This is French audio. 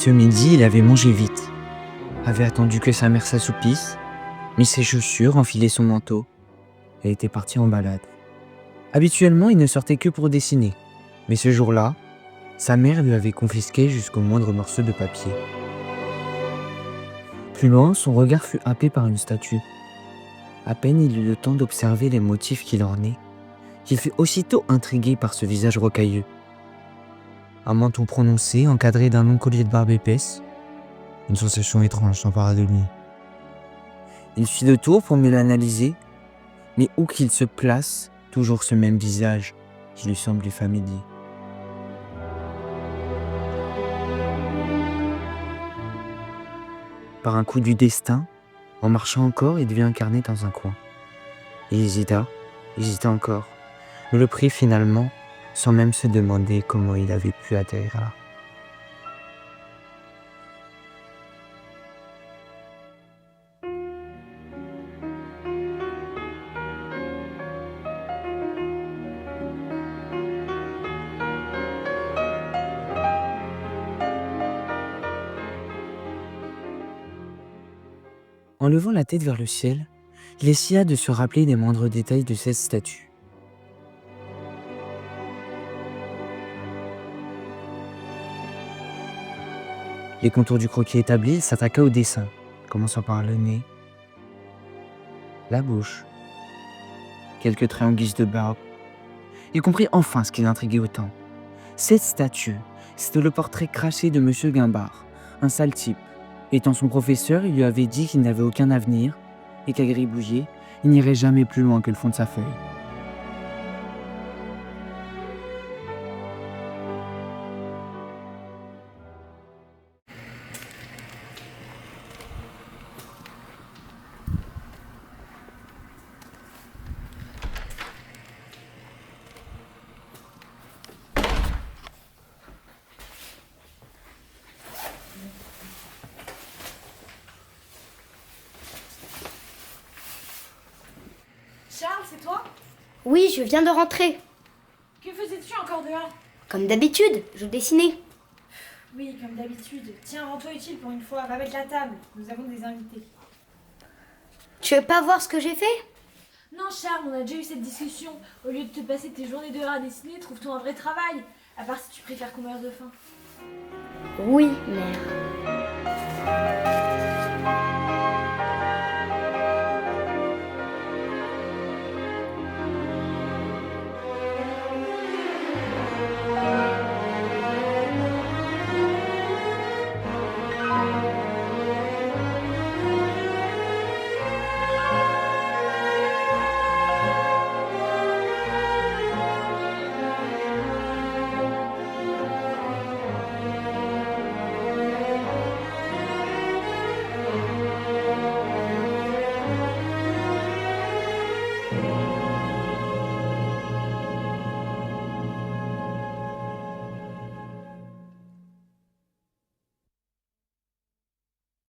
ce midi, il avait mangé vite, avait attendu que sa mère s'assoupisse, mis ses chaussures, enfilé son manteau, et était parti en balade. Habituellement, il ne sortait que pour dessiner, mais ce jour-là, sa mère lui avait confisqué jusqu'au moindre morceau de papier. Plus loin, son regard fut happé par une statue. À peine il eut le temps d'observer les motifs qui l'ornaient, qu'il fut aussitôt intrigué par ce visage rocailleux. Un menton prononcé, encadré d'un long collier de barbe épaisse. Une sensation étrange s'empara de lui. Il fit le tour pour mieux l'analyser, mais où qu'il se place, toujours ce même visage qui lui semblait familier. Par un coup du destin, en marchant encore, il devait incarner dans un coin. Il hésita encore, mais le prit finalement, sans même se demander comment il avait pu atterrir là. En levant la tête vers le ciel, il essaya de se rappeler des moindres détails de cette statue. Les contours du croquis établis, il s'attaqua au dessin, commençant par le nez, la bouche, quelques traits en guise de barbe. Il comprit enfin ce qui l'intriguait autant. Cette statue, c'était le portrait craché de Monsieur Guimbard, un sale type. Étant son professeur, il lui avait dit qu'il n'avait aucun avenir et qu'à Gribouiller, il n'irait jamais plus loin que le fond de sa feuille. Charles, c'est toi? Oui, je viens de rentrer. Que faisais-tu encore dehors? Comme d'habitude, je dessinais. Oui, comme d'habitude. Tiens, rends-toi utile pour une fois. Va mettre la table. Nous avons des invités. Tu veux pas voir ce que j'ai fait? Non, Charles, on a déjà eu cette discussion. Au lieu de te passer tes journées dehors à dessiner, trouve-toi un vrai travail. À part si tu préfères qu'on meure de faim. Oui, mère.